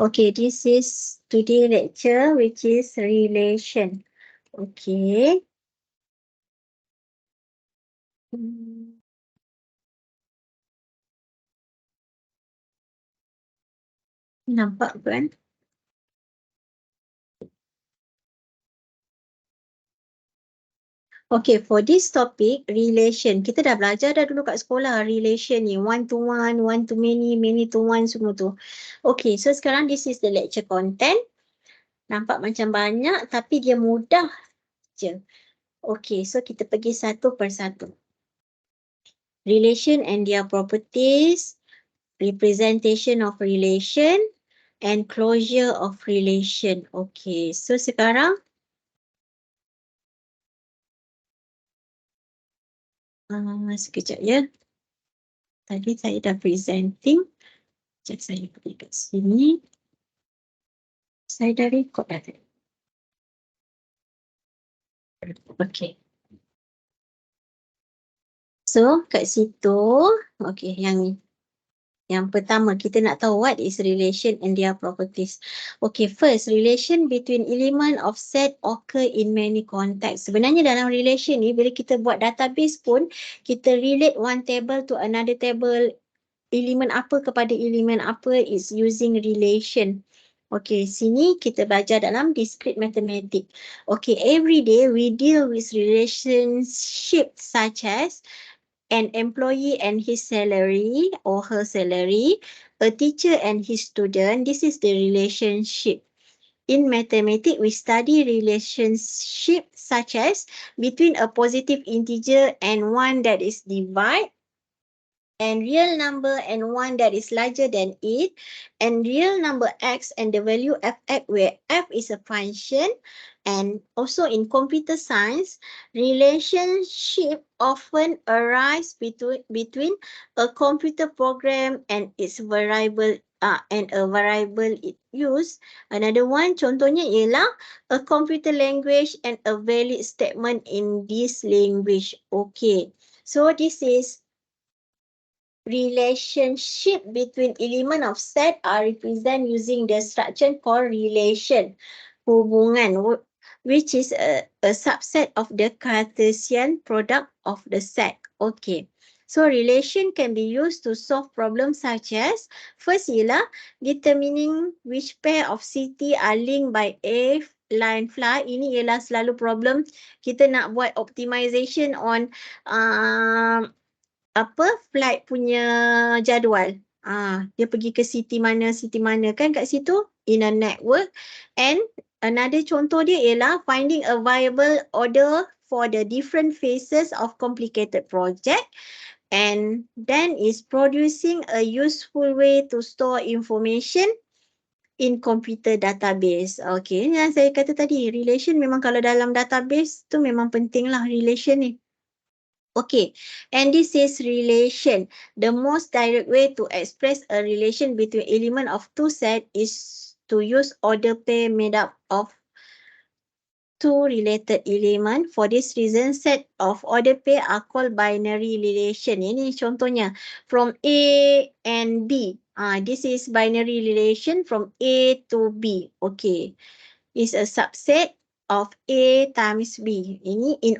Okay, this is today lecture which is relation. Okay. Nampak kan? Okay, for this topic, relation. Kita dah belajar dah dulu kat sekolah, relation ni. One to many, many to one, semua tu. Okay, so sekarang this is the lecture content. Nampak macam banyak tapi dia mudah je. Okay, so kita pergi satu per satu. Relation and their properties, representation of relation, and closure of relation. Okay, so sekarang sekejap ya. Tadi saya dah presenting. Sekejap saya pergi kat sini. Saya dah record dah tadi. Okay. So, kat situ, okay, yang pertama kita nak tahu what is relation and their properties. Okay, first, relation between element of set occur in many contexts. Sebenarnya dalam relation ni, bila kita buat database pun, kita relate one table to another table, elemen apa kepada elemen apa is using relation. Okay, sini kita belajar dalam discrete mathematics. Okay, every day we deal with relationship such as an employee and his salary or her salary, a teacher and his student. This is the relationship. In mathematics, we study relationship such as between a positive integer and one that is divide, and real number and one that is larger than it, and real number x and the value f(x) where f is a function. And also in computer science, relationship often arise between a computer program and its variable and a variable it use. Another one, contohnya ialah a computer language and a valid statement in this language. Okay, so this is relationship between element of set are represented using the structure called relation, hubungan, which is a subset of the Cartesian product of the set. Okay. So relation can be used to solve problems such as, first ialah determining which pair of city are linked by a line fly. Ini ialah selalu problem kita nak buat optimization on flight punya jadual. Dia pergi ke city mana kan kat situ in a network. And another contoh dia ialah finding a viable order for the different phases of complicated project, and then is producing a useful way to store information in computer database. Okay, yang saya kata tadi, relation memang kalau dalam database tu memang penting lah relation ni. Okay, and this is relation. The most direct way to express a relation between element of two sets is to use order pair made up of two related element. For this reason, set of order pair are called binary relation. Ini contohnya from A and B. This is binary relation from A to B. Okay, is a subset of A times B. Ini in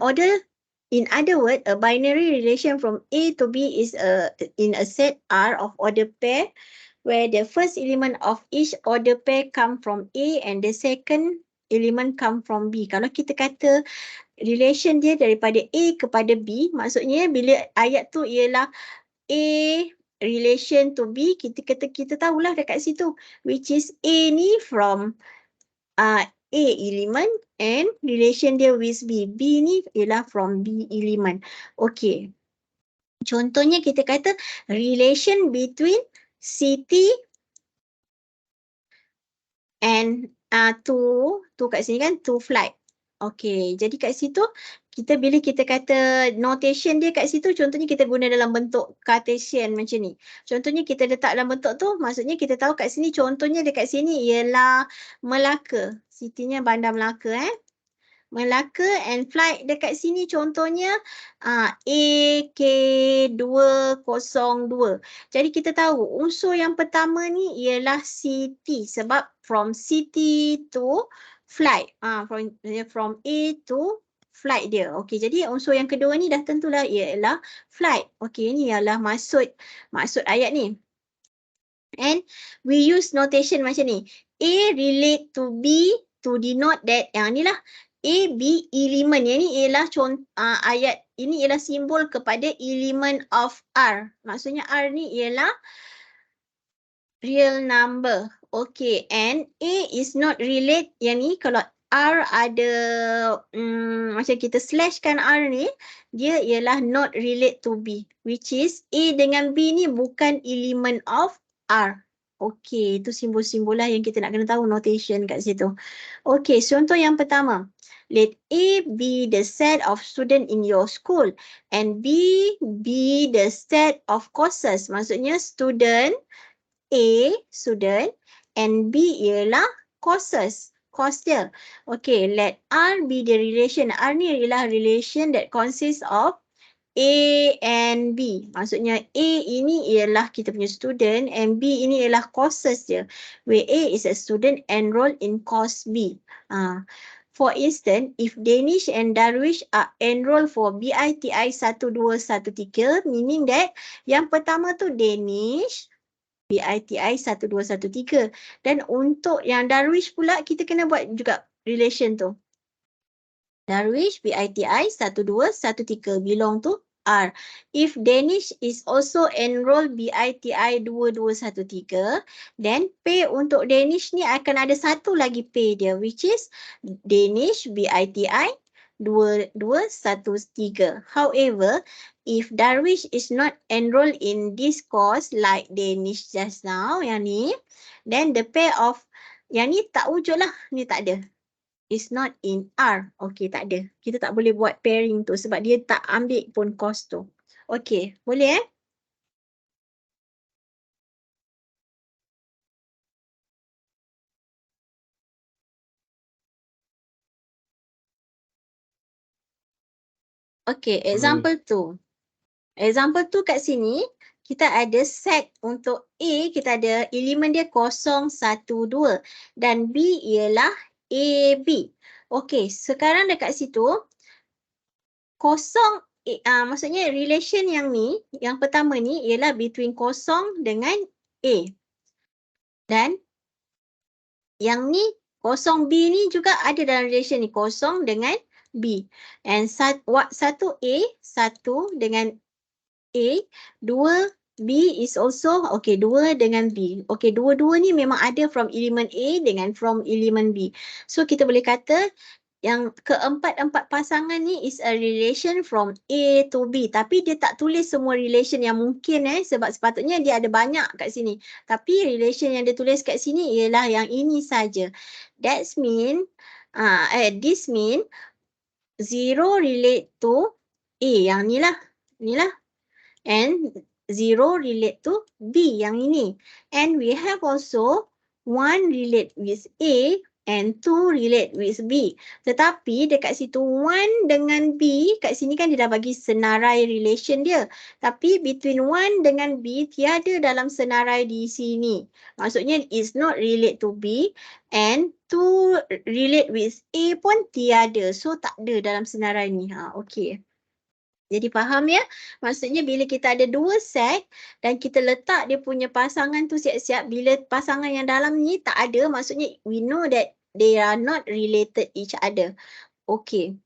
other words, a binary relation from A to B is in a set R of order pair, where the first element of each order pair come from A and the second element come from B. Kalau kita kata relation dia daripada A kepada B, maksudnya bila ayat tu ialah A relation to B, kita tahulah dekat situ, which is A ni from A element and relation dia with B. B ni ialah from B element. Okay. Contohnya kita kata relation between city and to kat sini kan, to flight. Okay, jadi kat situ bila kita kata notation dia kat situ, contohnya kita guna dalam bentuk Cartesian macam ni. Contohnya kita letak dalam bentuk tu, maksudnya kita tahu kat sini, contohnya dekat sini ialah Melaka. City-nya Bandar Melaka. Melaka and flight dekat sini contohnya AK202. Jadi kita tahu unsur yang pertama ni ialah city sebab from city to flight. From A to flight dia. Okey, jadi unsur yang kedua ni dah tentulah ialah flight. Okey, ni ialah maksud ayat ni. And we use notation macam ni. A relate to B to denote that. Yang ni lah. A, B, element. Yang ni ialah ayat. Ini ialah simbol kepada element of R. Maksudnya R ni ialah real number. Okay. And A is not relate. Yang ni kalau R ada macam kita slashkan R ni, dia ialah not relate to B. Which is A dengan B ni bukan element of R. Okey, itu simbol-simbol lah yang kita nak kena tahu notation kat situ. Okey, contoh yang pertama. Let A be the set of student in your school and B be the set of courses. Maksudnya student A, student, and B ialah courses. Course dia. Okey, let R be the relation. R ni ialah relation that consists of A and B. Maksudnya A ini ialah kita punya student and B ini ialah courses dia. Where A is a student enrolled in course B. For instance, if Danish and Darwish are enrolled for BITI 1213, meaning that yang pertama tu Danish, BITI 1213. Dan untuk yang Darwish pula kita kena buat juga relation tu. Darwish BITI 1213 belong to R. If Danish is also enrolled BITI 2213, then pay untuk Danish ni akan ada satu lagi pay dia, which is Danish BITI 2213. However, if Darwish is not enrolled in this course like Danish just now, yang ni, then the pay of yang ni tak wujud lah, ni tak ada. Is not in R. Okey, tak ada. Kita tak boleh buat pairing tu sebab dia tak ambil pun course tu. Okey, boleh Okey, example tu. Example tu kat sini, kita ada set untuk A, kita ada elemen dia 0, 1, 2 dan B ialah AB. Okey, sekarang dekat situ, kosong, maksudnya relation yang ni, yang pertama ni ialah between 0 dengan A. Dan yang ni 0B ni juga ada dalam relation ni 0 dengan B. And satu A, satu dengan A, 2 B is also, okay, 2 dengan B. Okay, dua-dua ni memang ada from element A dengan from element B. So, kita boleh kata yang keempat-empat pasangan ni is a relation from A to B. Tapi dia tak tulis semua relation yang mungkin sebab sepatutnya dia ada banyak kat sini. Tapi relation yang dia tulis kat sini ialah yang ini saja. This mean 0 relate to A, yang ni lah. And 0 relate to B, yang ini. And we have also 1 relate with A and 2 relate with B. Tetapi dekat situ 1 dengan B, kat sini kan dia dah bagi senarai relation dia. Tapi between 1 dengan B tiada dalam senarai di sini. Maksudnya is not relate to B and 2 relate with A pun tiada. So tak ada dalam senarai ni. Okay. Jadi faham ya? Maksudnya bila kita ada dua set dan kita letak dia punya pasangan tu siap-siap, bila pasangan yang dalam ni tak ada, maksudnya we know that they are not related each other. Okay.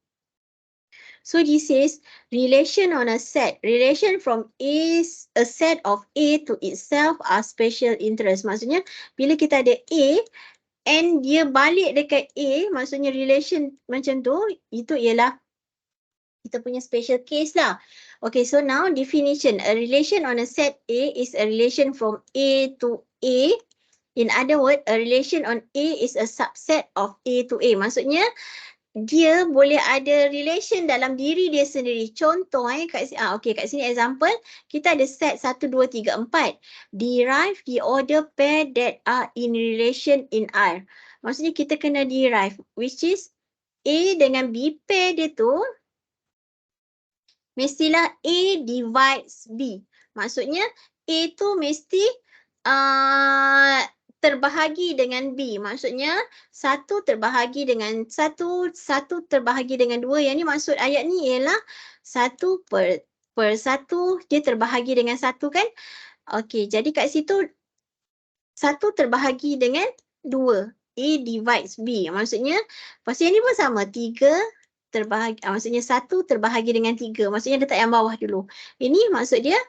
So this is relation on a set. Relation from a set of A to itself are special interest. Maksudnya bila kita ada A and dia balik dekat A, maksudnya relation macam tu, itu ialah kita punya special case lah. Okay, so now definition. A relation on a set A is a relation from A to A. In other words, a relation on A is a subset of A to A. Maksudnya, dia boleh ada relation dalam diri dia sendiri. Contoh, kat sini example, kita ada set 1, 2, 3, 4. Derive the order pair that are in relation in R. Maksudnya kita kena derive, which is A dengan B pair dia tu mestilah A divides B. Maksudnya A tu mesti terbahagi dengan B. Maksudnya satu terbahagi dengan satu, satu terbahagi dengan dua. Yang ni maksud ayat ni ialah satu per satu dia terbahagi dengan satu kan. Okey, jadi kat situ satu terbahagi dengan dua. A divides B. Maksudnya, pasal yang ni pun sama. Tiga terbahagi, maksudnya satu terbahagi dengan tiga. Maksudnya letak yang bawah dulu. Ini maksud dia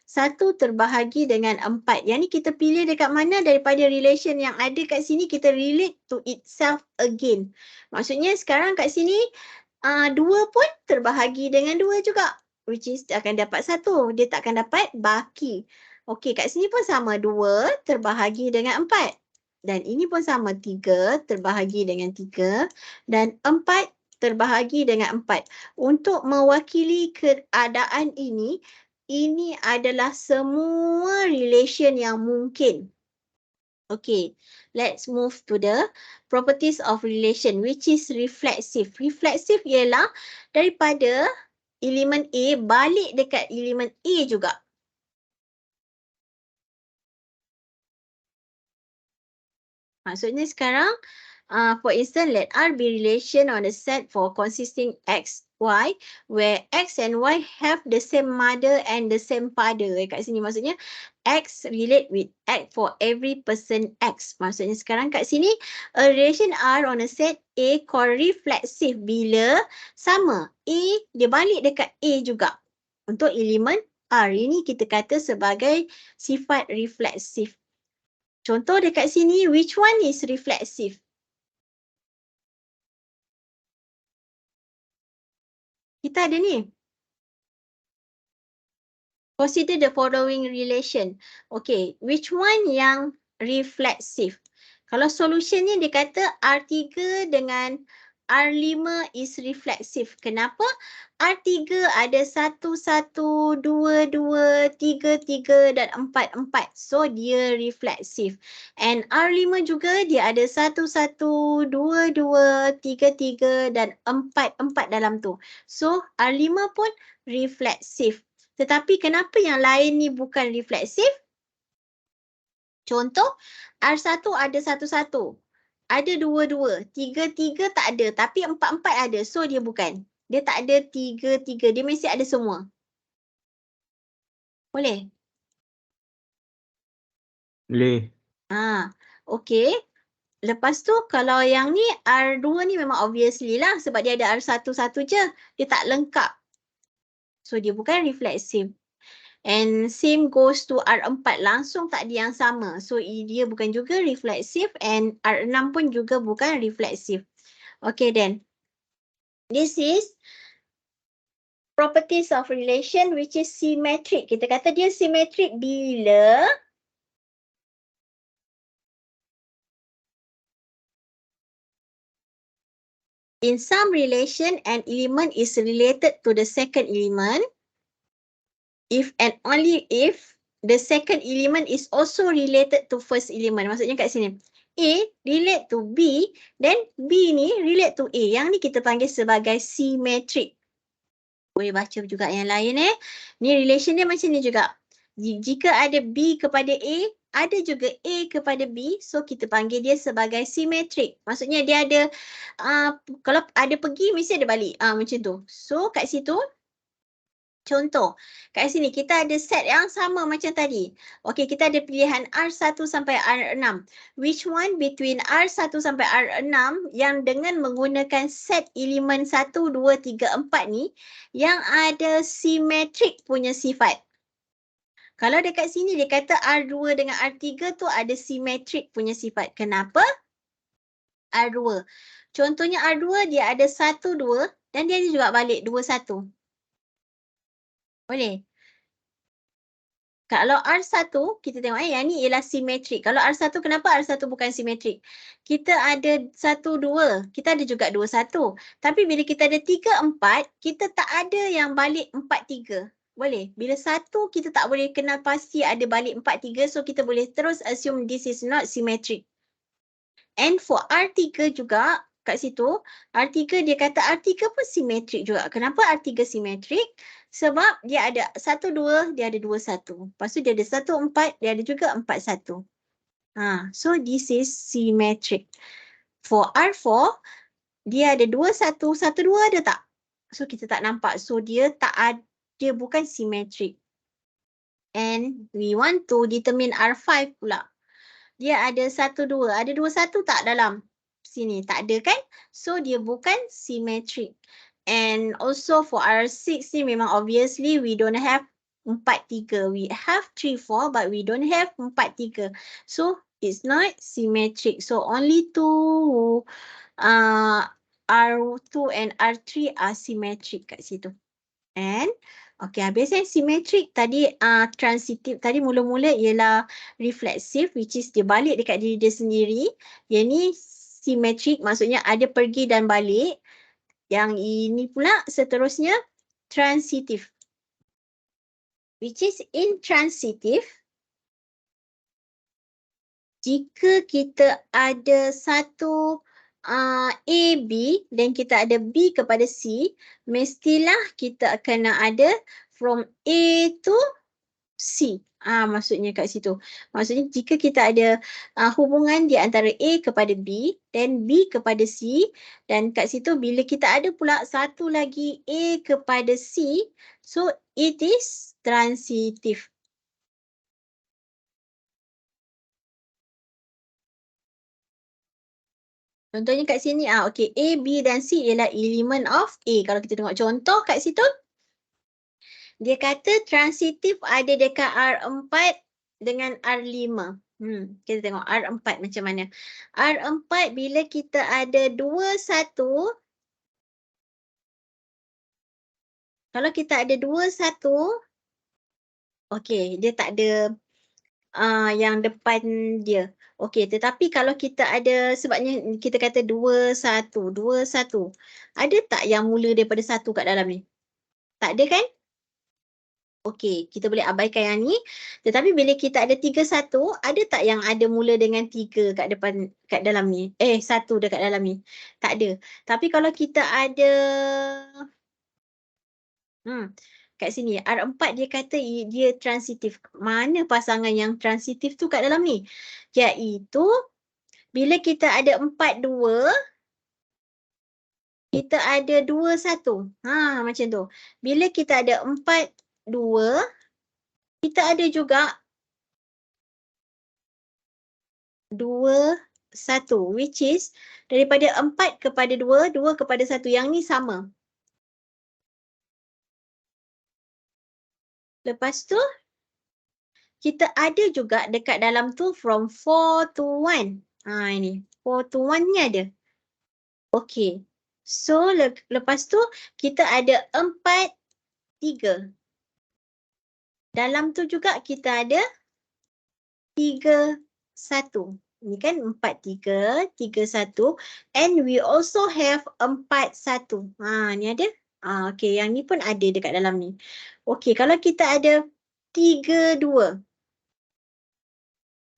satu terbahagi dengan empat. Yang ni kita pilih dekat mana daripada relation yang ada kat sini, kita relate to itself again. Maksudnya sekarang kat sini, dua pun terbahagi dengan dua juga. Which is akan dapat satu. Dia tak akan dapat baki. Okey, kat sini pun sama. Dua terbahagi dengan empat. Dan ini pun sama. Tiga terbahagi dengan tiga. Dan empat terbahagi dengan empat. Untuk mewakili keadaan ini adalah semua relation yang mungkin. Okay, let's move to the properties of relation, which is reflexive. Reflexive ialah daripada elemen A balik dekat elemen A juga. Maksudnya sekarang, for instance, let R be relation on a set for consisting X, Y, where X and Y have the same mother and the same father. Kat sini maksudnya X relate with X for every person X. Maksudnya sekarang kat sini, a relation R on a set A called reflexive bila sama. A dia balik dekat A juga. Untuk elemen R ini kita kata sebagai sifat refleksif. Contoh dekat sini, which one is reflexive? Kita ada ni. Consider the following relation. Okay, which one yang reflexive? Kalau solutionnya dia kata R3 dengan R5 is reflexive. Kenapa? R3 ada 1, 1, 2, 2, 3, 3 dan 4, 4. So, dia reflexive. And R5 juga dia ada 1, 1, 2, 2, 3, 3 dan 4, 4 dalam tu. So, R5 pun reflexive. Tetapi kenapa yang lain ni bukan refleksif? Contoh, R1 ada 1, 1. Ada 2, 2. 3, 3 tak ada. Tapi 4, 4 ada. So, dia bukan. Dia tak ada 3, 3. Dia mesti ada semua. Boleh? Boleh. Okey. Lepas tu, kalau yang ni R2 ni memang obviously lah. Sebab dia ada R1 satu je. Dia tak lengkap. So, dia bukan refleksif. And same goes to R4, langsung tak ada yang sama. So, dia bukan juga refleksif and R6 pun juga bukan refleksif. Okay then. This is properties of relation which is symmetric. Kita kata dia symmetric bila in some relation an element is related to the second element. If and only if the second element is also related to first element. Maksudnya kat sini, A relate to B, then B ni relate to A. Yang ni kita panggil sebagai symmetric. Boleh baca juga yang lain Ni relation dia macam ni juga. Jika ada B kepada A, ada juga A kepada B, so kita panggil dia sebagai symmetric. Maksudnya dia ada, kalau ada pergi, mesti ada balik. Macam tu. So kat situ, contoh, kat sini kita ada set yang sama macam tadi. Okey, kita ada pilihan R1 sampai R6. Which one between R1 sampai R6 yang dengan menggunakan set elemen 1, 2, 3, 4 ni yang ada simetrik punya sifat. Kalau dekat sini dia kata R2 dengan R3 tu ada simetrik punya sifat. Kenapa? R2. Contohnya R2 dia ada 1, 2 dan dia juga balik 2, 1. Boleh. Kalau R1, kita tengok yang ni ialah simetrik. Kalau R1, kenapa R1 bukan simetrik? Kita ada 1, 2. Kita ada juga 2, 1. Tapi bila kita ada 3, 4, kita tak ada yang balik 4, 3. Boleh. Bila 1, kita tak boleh kenal pasti ada balik 4, 3. So, kita boleh terus assume this is not symmetric. And for R3 juga, kat situ, R3 dia kata R3 pun simetrik juga. Kenapa R3 simetrik? Sebab dia ada 1, 2, dia ada 2, 1. Lepas tu dia ada 1, 4, dia ada juga 4, 1. So this is symmetric. For R4, dia ada 2, 1, 1, 2 ada tak? So kita tak nampak. So dia tak ada, dia bukan symmetric. And we want to determine R5 pula. Dia ada 1, 2. Ada 2, 1 tak dalam sini? Tak ada kan? So dia bukan symmetric. And also for R6 ni memang obviously we don't have 4, 3. We have 3, 4 but we don't have 4, 3. So it's not symmetric. So only two R2 and R3 are symmetric kat situ. And okay, habis symmetric tadi transitive tadi mula-mula ialah reflexive which is dia balik dekat diri dia sendiri. Yang ni symmetric maksudnya ada pergi dan balik. Yang ini pula seterusnya transitive. Which is intransitive. Jika kita ada satu A, B dan kita ada B kepada C, mestilah kita akan ada from A to C. Maksudnya kat situ. Maksudnya jika kita ada hubungan di antara A kepada B dan B kepada C dan kat situ bila kita ada pula satu lagi A kepada C, so it is transitive. Contohnya kat sini, okay, A, B dan C ialah elemen of A. Kalau kita tengok contoh kat situ, dia kata transitif ada dekat R4 dengan R5. Kita tengok R4 macam mana. R4 bila kita ada 2, 1. Kalau kita ada 2, 1. Okay, dia tak ada yang depan dia. Okey, tetapi kalau kita ada, sebabnya kita kata 2, 1, 2, 1. Ada tak yang mula daripada 1 kat dalam ni? Tak ada kan? Okey, kita boleh abaikan yang ni. Tetapi bila kita ada 3, 1, ada tak yang ada mula dengan 3 kat depan, kat dalam ni? 1 dekat dalam ni. Tak ada. Tapi kalau kita ada kat sini R4 dia kata dia transitif. Mana pasangan yang transitif tu kat dalam ni? Iaitu bila kita ada 4, 2, kita ada 2, 1. Macam tu. Bila kita ada 4, 2, kita ada juga 2, 1. Which is daripada 4 kepada 2, 2 kepada 1. Yang ni sama. Lepas tu, kita ada juga dekat dalam tu from 4 to 1. Ini. 4 to 1 ni ada. Okey. So, lepas tu, kita ada 4, 3. Dalam tu juga kita ada 3, 1. Ini kan 4, 3, 3, 1. And we also have 4, 1. Ni ada. Okey, yang ni pun ada dekat dalam ni. Okey, kalau kita ada 3, 2.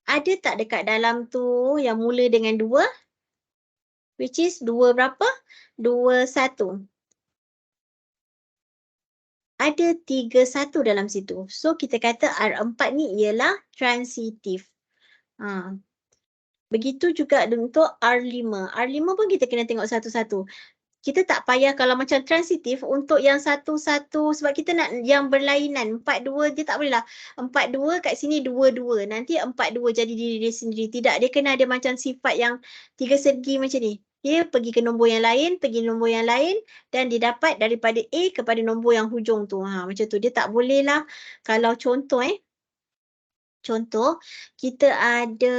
Ada tak dekat dalam tu yang mula dengan 2? Which is 2 berapa? 2, 1. Ada 3, 1 dalam situ. So, kita kata R4 ni ialah transitif. Begitu juga untuk R5. R5 pun kita kena tengok satu-satu. Kita tak payah kalau macam transitif untuk yang satu-satu sebab kita nak yang berlainan. 4, 2 dia tak boleh lah. 4, 2 kat sini 2, 2. Nanti 4, 2 jadi diri dia sendiri. Tidak, dia kena ada macam sifat yang 3 segi macam ni. Dia pergi ke nombor yang lain, pergi nombor yang lain dan dia dapat daripada A kepada nombor yang hujung tu. Macam tu. Dia tak boleh lah kalau contoh Contoh, kita ada,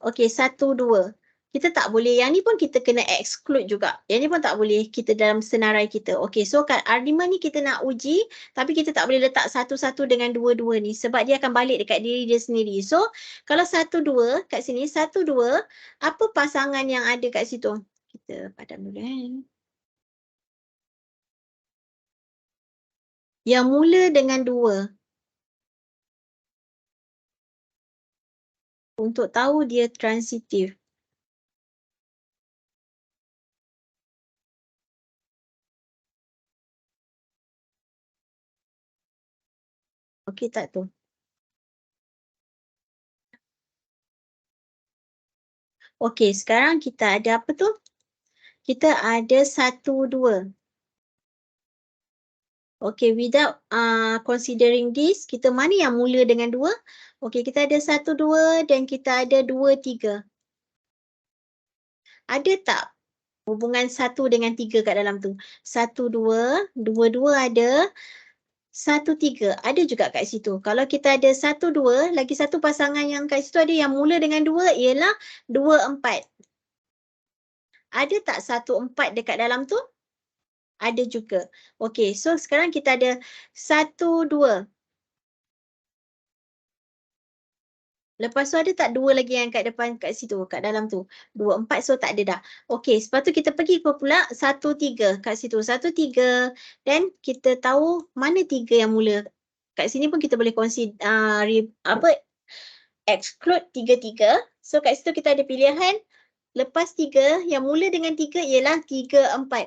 okey, 1, 2. Kita tak boleh, yang ni pun kita kena exclude juga. Yang ni pun tak boleh kita dalam senarai kita. Okey, so kat R5 ni kita nak uji, tapi kita tak boleh letak 1, 1 dengan 2, 2 ni. Sebab dia akan balik dekat diri dia sendiri. So, kalau 1, 2 kat sini, 1, 2, apa pasangan yang ada kat situ? Kita padam dulu Yang mula dengan 2. Untuk tahu dia transitif. Okey tak tu? Okey, sekarang kita ada apa tu? Kita ada 1, 2. Okey, without considering this, kita mana yang mula dengan 2? Okey, kita ada 1, 2 dan kita ada 2, 3. Ada tak hubungan 1 dengan 3 kat dalam tu? 1, 2, 2, 2 ada, 1, 3 ada juga kat situ. Kalau kita ada 1, 2, lagi satu pasangan yang kat situ ada yang mula dengan 2 ialah 2, 4. Ada tak 1, 4 dekat dalam tu? Ada juga. Okey, so sekarang kita ada 1, 2. Lepas tu ada tak 2 lagi yang kat depan kat situ, kat dalam tu? 2, 4, so tak ada dah. Okey, lepas tu kita pergi ke pula 1, 3 kat situ. 1, 3 dan kita tahu mana 3 yang mula. Kat sini pun kita boleh exclude 3, 3. So kat situ kita ada pilihan lepas 3 yang mula dengan 3 ialah 3, 4.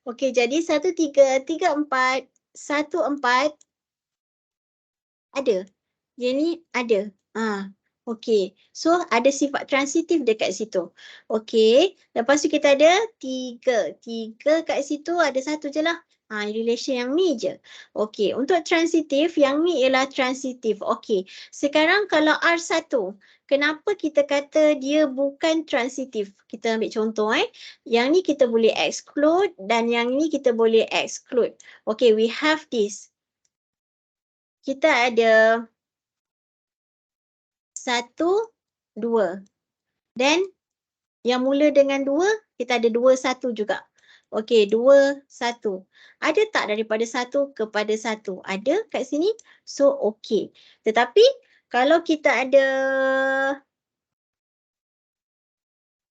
Okey, jadi 1, 3, 3, 4, 1, 4 ada. Yang ni ada. Okey. So ada sifat transitif dekat situ. Okey. Lepas tu kita ada 3. 3 kat situ ada satu je lah. Relation yang ni je. Okey. Untuk transitif, yang ni ialah transitif. Okey. Sekarang kalau R1, kenapa kita kata dia bukan transitif? Kita ambil contoh Yang ni kita boleh exclude dan yang ni kita boleh exclude. Okey, we have this. Kita ada 1, 2. Dan yang mula dengan 2, kita ada 2, 1 juga. Okey, 2, 1. Ada tak daripada 1 kepada 1? Ada kat sini. So, okey. Tetapi, kalau kita ada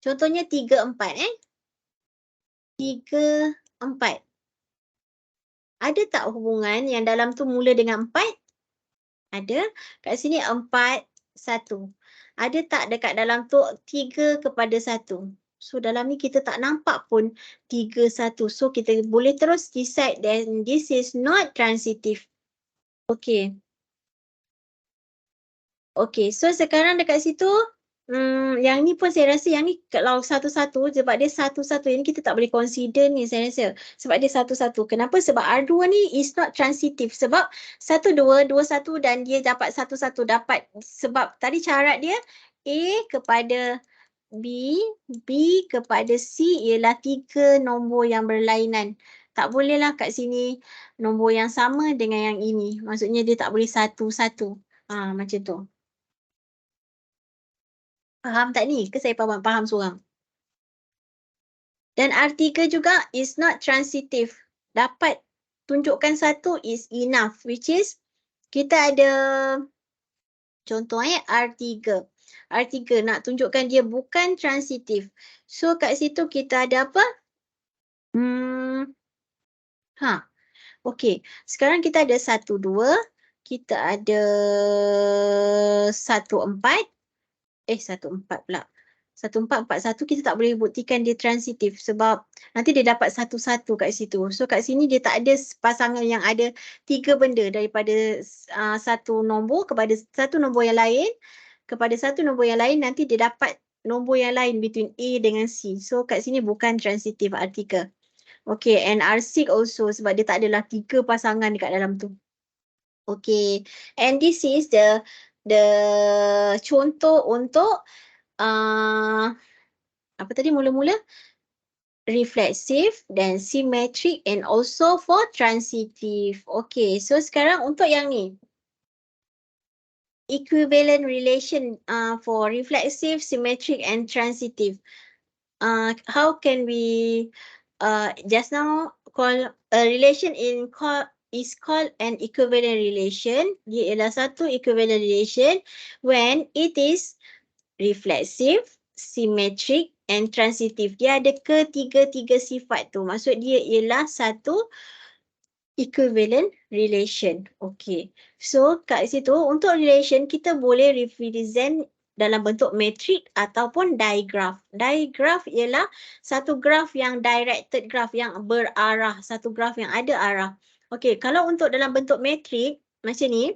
contohnya 3, 4 3, 4. Ada tak hubungan yang dalam tu mula dengan 4? Ada. Kat sini 4, 1. Ada tak dekat dalam tu 3 kepada 1? So dalam ni kita tak nampak pun 3, 1. So kita boleh terus decide that this is not transitive. Okay. Okay, so sekarang dekat situ, yang ni pun saya rasa yang ni kalau satu-satu sebab dia satu-satu, yang ni kita tak boleh consider ni saya rasa. Sebab dia satu-satu. Kenapa? Sebab R2 ni is not transitive. Sebab 1, 2, 2, 1 dan dia dapat satu-satu. Dapat sebab tadi syarat dia A kepada B, B kepada C ialah 3 nombor yang berlainan. Tak bolehlah kat sini nombor yang sama dengan yang ini. Maksudnya dia tak boleh satu-satu. Macam tu. Faham tak ni? Ke saya faham seorang? Dan R3 juga is not transitive. Dapat tunjukkan satu is enough. Which is kita ada contoh R3. R3 nak tunjukkan dia bukan transitive. So kat situ kita ada apa? Okey. Sekarang kita ada 1, 2. Kita ada 1, 4. 1, 4 pula. 1, 4, 4, 1 kita tak boleh buktikan dia transitif sebab nanti dia dapat satu-satu kat situ. So kat sini dia tak ada pasangan yang ada 3 benda daripada satu nombor kepada satu nombor yang lain kepada satu nombor yang lain, nanti dia dapat nombor yang lain between A dengan C. So kat sini bukan transitif R3. Okay, and R6 also sebab dia tak adalah 3 pasangan dekat dalam tu. Okay, and this is the contoh untuk apa tadi mula-mula? Reflexive dan symmetric and also for transitive. Okay, so sekarang untuk yang ni. Equivalent relation for reflexive, symmetric and transitive. How can we just now call a relation is called an equivalent relation. Dia ialah satu equivalent relation when it is reflexive, symmetric and transitive. Dia ada ketiga-tiga sifat tu. Maksud dia ialah satu equivalent relation. Okay. So kat situ untuk relation kita boleh represent dalam bentuk matrik ataupun digraph. Digraph ialah satu graph yang directed graph yang berarah. Satu graph yang ada arah. Okay. Kalau untuk dalam bentuk matrik, Macam ni.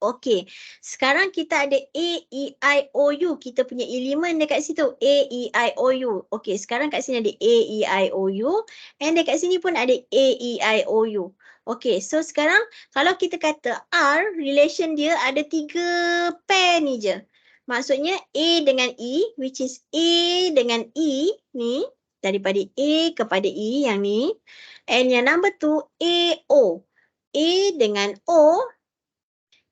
Okey, sekarang kita ada A, E, I, O, U. Kita punya elemen dekat situ. A, E, I, O, U. Okey, sekarang kat sini ada A, E, I, O, U. And dekat sini pun ada A, E, I, O, U. Okey, so sekarang kalau kita kata R, relation dia ada 3 pair ni je. Maksudnya A dengan E, which is A dengan E ni, daripada A kepada E yang ni. And yang number 2, A, O. A dengan O.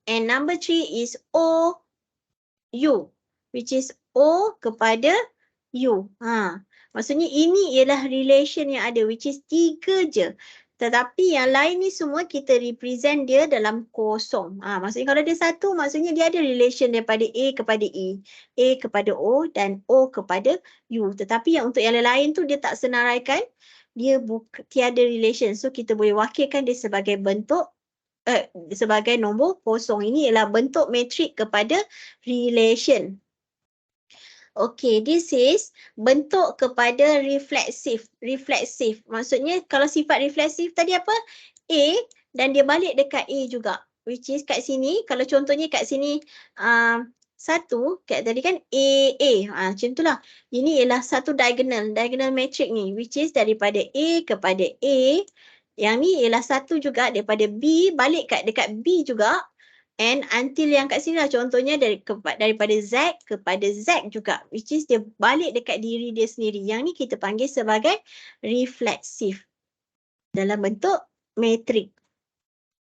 And number 3 is O, U, which is O kepada U. Maksudnya ini ialah relation yang ada, which is 3 je. Tetapi yang lain ni semua kita represent dia dalam kosong. Maksudnya kalau dia 1, maksudnya dia ada relation daripada A kepada E, A kepada O dan O kepada U. Tetapi yang untuk yang lain tu dia tak senaraikan, dia tiada relation. So kita boleh wakilkan dia sebagai bentuk sebagai nombor kosong. Ini ialah bentuk matrik kepada relation. Okey, this is bentuk kepada refleksif. Refleksif. Maksudnya kalau sifat refleksif tadi apa? A dan dia balik dekat A juga. Which is kat sini, kalau contohnya kat sini 1, kat tadi kan A. Macam itulah. Ini ialah satu diagonal matrik ni. Which is daripada A kepada A. Yang ni ialah 1 juga daripada B balik dekat B juga. And until yang kat sini lah contohnya daripada Z kepada Z juga. Which is dia balik dekat diri dia sendiri. Yang ni kita panggil sebagai refleksif. Dalam bentuk matrik.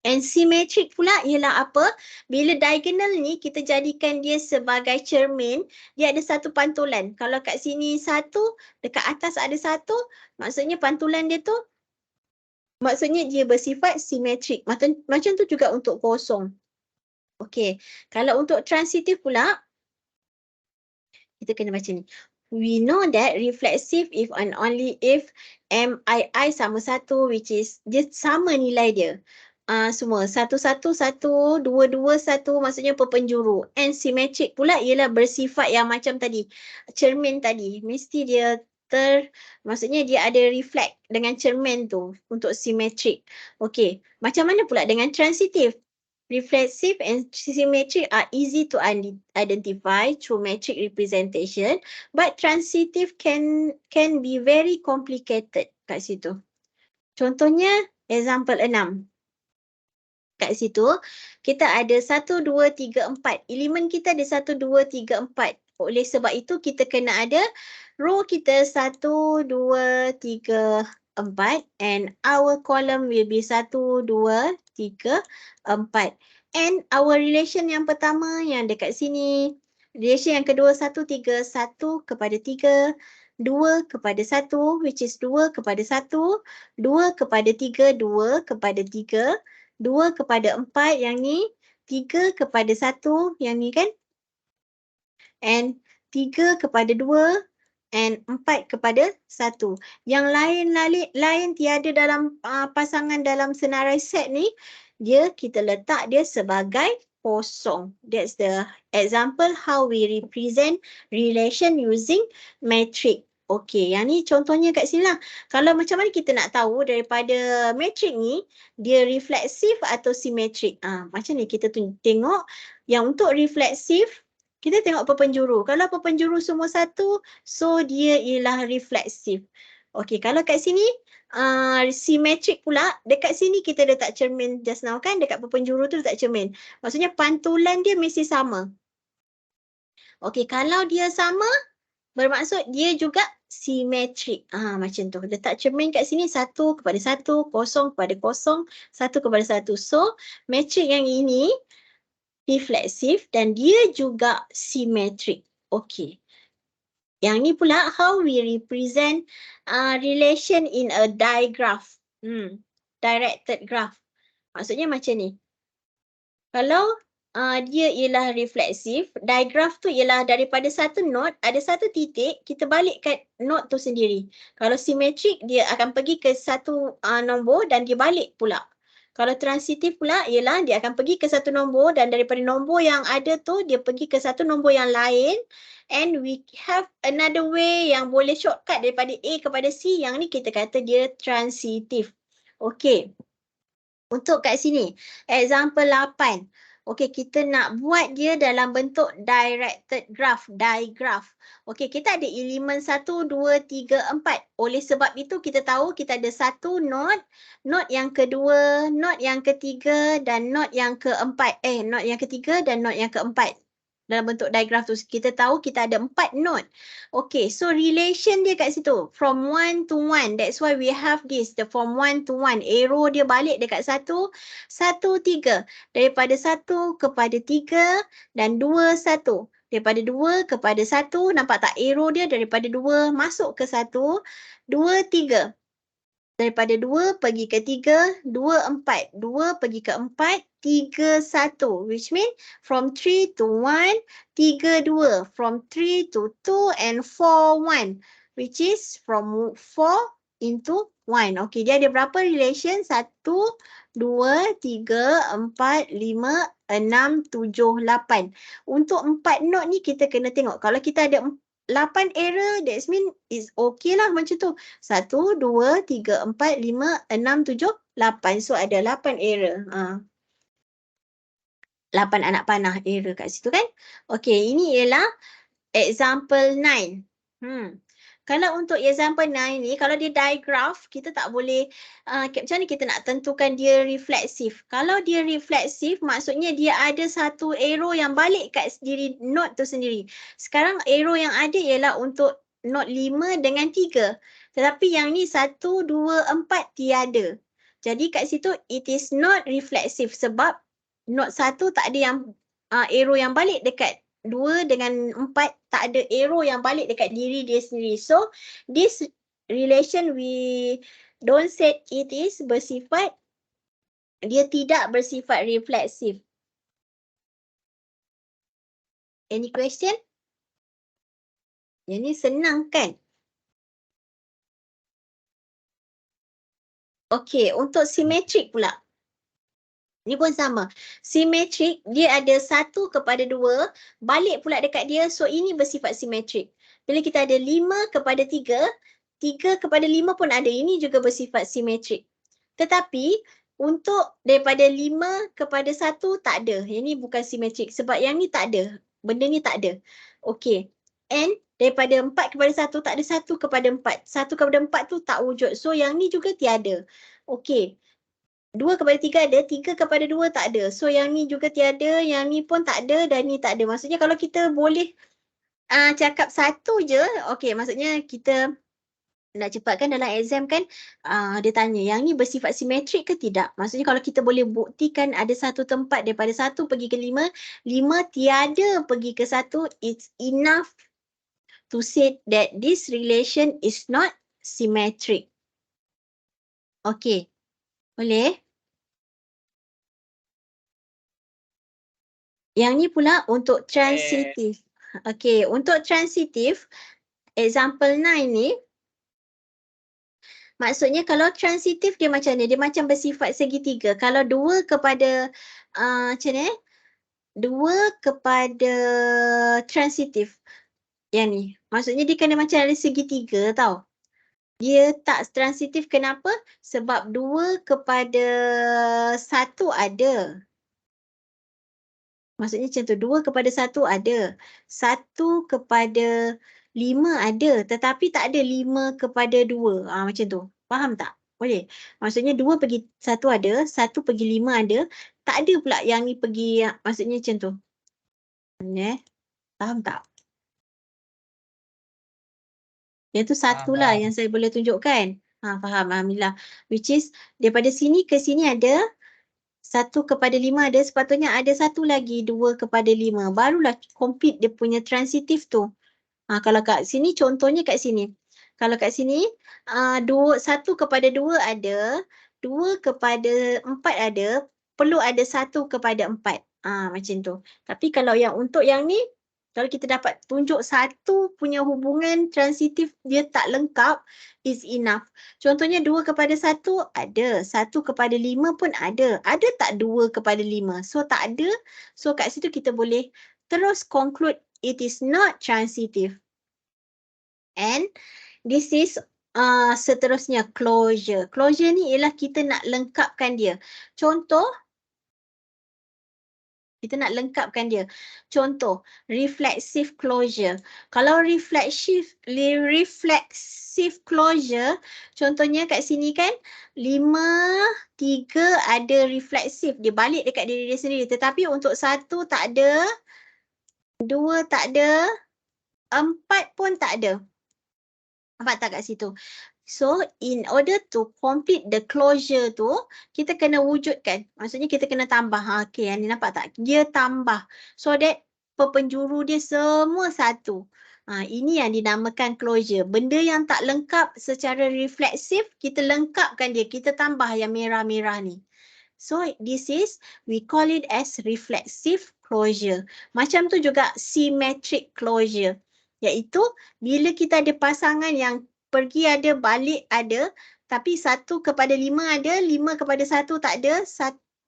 And simetrik pula ialah apa? Bila diagonal ni kita jadikan dia sebagai cermin, dia ada satu pantulan. Kalau kat sini 1, dekat atas ada 1, maksudnya pantulan dia tu maksudnya dia bersifat simetrik. Macam tu juga untuk kosong. Okey, kalau untuk transitif pula, kita kena baca ni. We know that reflexive if and only if MII sama 1, which is dia sama nilai dia. Semua 1, 1, 1, 2, 2, 1 maksudnya perpenjuru. And simetrik pula ialah bersifat yang macam tadi. Cermin tadi. Mesti dia maksudnya dia ada reflect dengan cermin tu untuk simetrik. Okey, macam mana pula dengan transitif? Reflexive and symmetric are easy to identify through metric representation, but transitive can be very complicated kat situ. Contohnya, example 6. Kat situ, kita ada 1, 2, 3, 4. Elemen kita ada 1, 2, 3, 4. Oleh sebab itu, kita kena ada row kita 1, 2, 3, 4. And our column will be 1, 2, 3, 4. And our relation yang pertama yang dekat sini. Relation yang kedua 1, 3, 1 kepada 3. 2 kepada 1, which is 2 kepada 1. 2 kepada 3, 2 kepada 3. 2 kepada 4 yang ni, 3 kepada 1 yang ni kan. And 3 kepada 2 and 4 kepada 1. Yang lain tiada dalam pasangan dalam senarai set ni, kita letak dia sebagai kosong. That's the example how we represent relation using matrix. Okey, yang ni contohnya kat sini lah. Kalau macam mana kita nak tahu daripada matrik ni, dia refleksif atau simetrik. Macam ni kita tengok yang untuk refleksif, kita tengok perpenjuru. Kalau perpenjuru semua 1, so dia ialah refleksif. Okey, kalau kat sini, simetrik pula, dekat sini kita letak cermin just now kan, dekat perpenjuru tu letak cermin. Maksudnya pantulan dia mesti sama. Okey, kalau dia sama, bermaksud dia juga simetrik. Macam tu. Letak cermin kat sini 1 kepada 1, 0 kepada 0, 1 kepada 1. So, matrik yang ini refleksif dan dia juga simetrik. Okey. Yang ni pula how we represent relation in a digraph. Directed graph. Maksudnya macam ni. Kalau dia ialah refleksif, digraph tu ialah daripada satu node, ada satu titik, kita balik kat node tu sendiri. Kalau simetrik, dia akan pergi ke satu nombor dan dia balik pula. Kalau transitif pula ialah dia akan pergi ke satu nombor dan daripada nombor yang ada tu, dia pergi ke satu nombor yang lain. And we have another way yang boleh shortcut daripada A kepada C, yang ni kita kata dia transitif. Okay. Untuk kat sini, example 8. Okey, kita nak buat dia dalam bentuk directed graph, digraph. Okey, kita ada elemen 1, 2, 3, 4. Oleh sebab itu kita tahu kita ada satu node, node yang kedua, node yang ketiga dan node yang keempat. Node yang ketiga dan node yang keempat. Dalam bentuk digraph tu kita tahu kita ada 4 node. Okay, so relation dia kat situ from 1 to 1. That's why we have this, the from 1 to 1. Arrow dia balik dekat 1, 1, 3. Daripada 1 kepada 3 dan 2, 1. Daripada 2 kepada 1, nampak tak arrow dia daripada 2 masuk ke 1, 2, 3. Daripada 2 pergi ke 3, 2, 4. 2 pergi ke 4, 3, 1. Which mean from 3 to 1, 3, 2. From 3 to 2 and 4, 1. Which is from 4 into 1. Okay, dia ada berapa relation? 1, 2, 3, 4, 5, 6, 7, 8. Untuk 4 node ni kita kena tengok. Kalau kita ada 8 error, that means is okay lah macam tu. 1, 2, 3, 4, 5, 6, 7, 8. So ada 8 error. 8 anak panah error kat situ kan. Okay, ini ialah example 9. Kalau untuk example 9 ni, kalau dia digraph, kita tak boleh, macam mana kita nak tentukan dia refleksif. Kalau dia refleksif, maksudnya dia ada satu arrow yang balik kat diri node tu sendiri. Sekarang arrow yang ada ialah untuk node 5 dengan 3. Tetapi yang ni 1, 2, 4 tiada. Jadi kat situ, it is not refleksif sebab node 1 tak ada yang arrow yang balik dekat 2 dengan 4, tak ada arrow yang balik dekat diri dia sendiri. So, this relation we don't say it is bersifat, dia tidak bersifat refleksif. Any question? Yang ni senang kan? Okay, untuk simetrik pula. Ni pun sama. Simetrik, dia ada 1 kepada 2, balik pula dekat dia. So, ini bersifat simetrik. Bila kita ada 5 kepada 3, 3 kepada 5 pun ada. Ini juga bersifat simetrik. Tetapi, untuk daripada 5 kepada 1 tak ada. Yang ni bukan simetrik. Sebab yang ni tak ada. Benda ni tak ada. Okay. And daripada 4 kepada 1 tak ada 1 kepada 4. 1 kepada 4 tu tak wujud. So, yang ni juga tiada. Okay. 2 kepada 3 ada, 3 kepada 2 tak ada. So yang ni juga tiada, yang ni pun tak ada dan ni tak ada. Maksudnya kalau kita boleh cakap satu je, okey, maksudnya kita nak cepatkan dalam exam kan, dia tanya yang ni bersifat simetrik ke tidak. Maksudnya kalau kita boleh buktikan ada satu tempat daripada 1 pergi ke 5, 5 tiada pergi ke 1, it's enough to say that this relation is not symmetric. Okey. Boleh? Yang ni pula untuk transitif. Okey, untuk transitif, example 9 ni, maksudnya kalau transitif dia macam ni, dia macam bersifat segitiga. Kalau 2 kepada, macam ni, 2 kepada transitif. Yang ni, maksudnya dia kena macam ada segitiga tau. Dia tak transitif kenapa? Sebab 2 kepada 1 ada. Maksudnya macam tu, 2 kepada 1 ada. 1 kepada 5 ada. Tetapi tak ada 5 kepada 2. Macam tu. Faham tak? Boleh? Maksudnya 2 pergi 1 ada. 1 pergi 5 ada. Tak ada pula yang ni pergi, maksudnya macam tu. Faham tak? Yang tu satulah yang saya boleh tunjukkan. Faham, alhamdulillah. Which is daripada sini ke sini ada 1 kepada 5 ada, sepatutnya ada satu lagi 2 kepada 5. Barulah complete dia punya transitif tu. Kalau kat sini, contohnya kat sini. Kalau kat sini, 1 kepada 2 ada, 2 kepada 4 ada, perlu ada 1 kepada 4. Macam tu. Tapi kalau yang untuk yang ni, kalau kita dapat tunjuk satu punya hubungan transitif dia tak lengkap, is enough. Contohnya 2 kepada 1 ada, 1 kepada 5 pun ada. Ada tak 2 kepada 5? So tak ada. So kat situ kita boleh terus conclude it is not transitive. And this is Seterusnya closure. Closure ni ialah kita nak lengkapkan dia. Contoh, kita nak lengkapkan dia. Contoh, reflexive closure. Kalau reflexive closure, contohnya kat sini kan, 5, 3 ada reflexive. Dia balik dekat diri dia sendiri. Tetapi untuk 1 tak ada, 2 tak ada, 4 pun tak ada. Nampak tak kat situ? So, in order to complete the closure tu, kita kena wujudkan. Maksudnya kita kena tambah. Okay, yang ni nampak tak? Dia tambah. So that penjuru dia semua satu. Ini yang dinamakan closure. Benda yang tak lengkap secara refleksif, kita lengkapkan dia. Kita tambah yang merah-merah ni. So, this is, we call it as reflexive closure. Macam tu juga symmetric closure. Iaitu, bila kita ada pasangan yang pergi ada, balik ada, tapi 1:5 ada, 5:1 tak ada,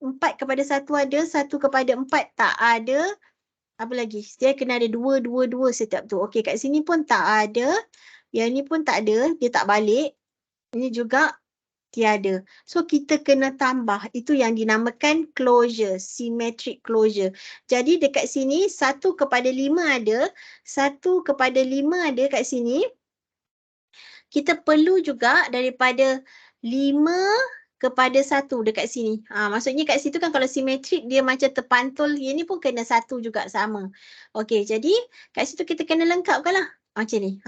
4:1 ada, 1:4 tak ada. Apa lagi? Dia kena ada 2 setiap tu. Okey, kat sini pun tak ada. Yang ni pun tak ada, dia tak balik. Ini juga tiada. So, kita kena tambah. Itu yang dinamakan closure, symmetric closure. Jadi, dekat sini 1:5 ada, 1:5 ada kat sini. Kita perlu juga daripada 5:1 dekat sini. Maksudnya kat situ kan kalau simetrik dia macam terpantul. Yang ni pun kena 1 juga sama. Okey, jadi kat situ kita kena lengkapkan lah. Macam ni.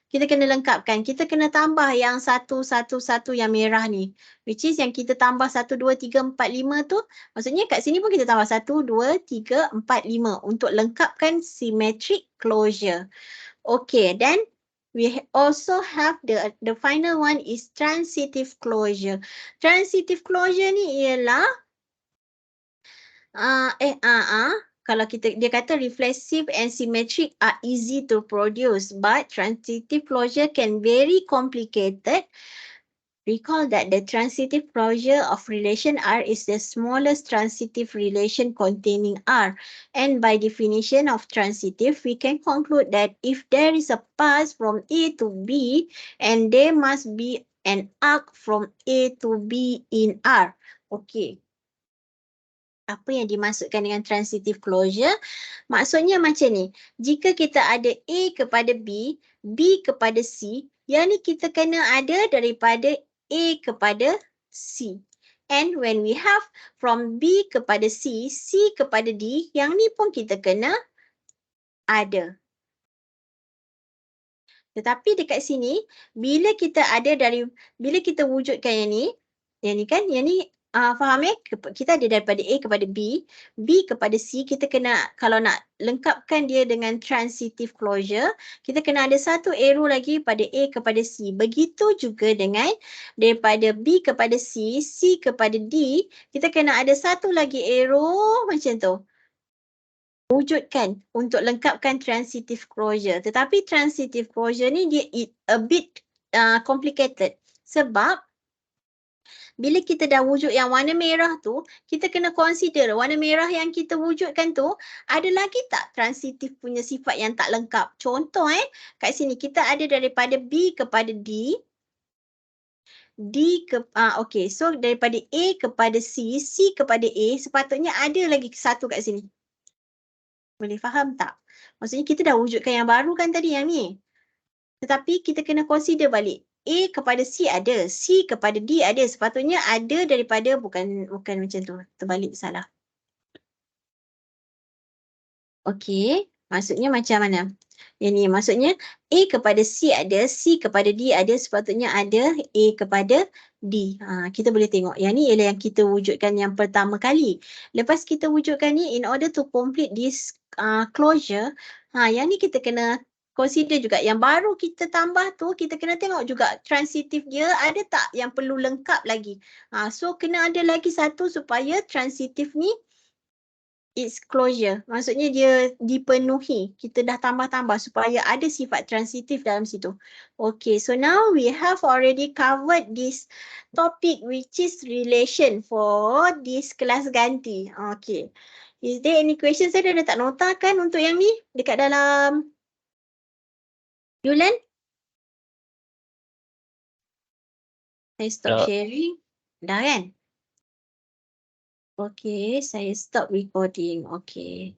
Kita kena lengkapkan. Kita kena tambah yang 1 yang merah ni. Which is yang kita tambah 1, 2, 3, 4, 5 tu. Maksudnya kat sini pun kita tambah 1, 2, 3, 4, 5. Untuk lengkapkan symmetric closure. Okay, then we also have the final one is transitive closure. Transitive closure ni ialah kalau dia kata reflexive and symmetric are easy to produce, but transitive closure can very complicated. Recall that the transitive closure of relation R is the smallest transitive relation containing R. And by definition of transitive, we can conclude that if there is a path from A to B, and there must be an arc from A to B in R. Okay. Apa yang dimaksudkan dengan transitive closure? Maksudnya macam ni. Jika kita ada A kepada B, B kepada C, yang ni kita kena ada daripada A kepada C. And when we have from B kepada C, C kepada D, yang ni pun kita kena ada. Tetapi dekat sini, bila kita wujudkan yang ni kan, yang ni faham kita ada daripada A kepada B, B kepada C, kita kena, kalau nak lengkapkan dia dengan transitive closure, kita kena ada satu arrow lagi pada A kepada C. Begitu juga dengan daripada B kepada C, C kepada D, kita kena ada satu lagi arrow macam tu. Wujudkan untuk lengkapkan transitive closure. Tetapi transitive closure ni dia a bit complicated. Sebab bila kita dah wujud yang warna merah tu, kita kena consider warna merah yang kita wujudkan tu, ada lagi tak transitive punya sifat yang tak lengkap? Contoh kat sini kita ada daripada B kepada D. Okay, so daripada A kepada C, C kepada A, sepatutnya ada lagi satu kat sini. Boleh faham tak? Maksudnya kita dah wujudkan yang baru kan tadi yang ni. Tetapi kita kena consider balik. A kepada C ada, C kepada D ada. Sepatutnya ada daripada, bukan macam tu. Terbalik, salah. Okey, maksudnya macam mana? Yang ni maksudnya A kepada C ada, C kepada D ada, sepatutnya ada A kepada D. Kita boleh tengok. Yang ni ialah yang kita wujudkan yang pertama kali. Lepas kita wujudkan ni, in order to complete this closure, yang ni kita kena consider juga. Yang baru kita tambah tu, kita kena tengok juga transitive dia ada tak yang perlu lengkap lagi. So, kena ada lagi satu supaya transitive ni its closure. Maksudnya dia dipenuhi. Kita dah tambah-tambah supaya ada sifat transitif dalam situ. Okay, so now we have already covered this topic which is relation for this kelas ganti. Okay. Is there any questions? Saya dah letak nota kan untuk yang ni dekat dalam Yulan? Saya stop sharing. Dah kan? Okey, saya stop recording. Okey.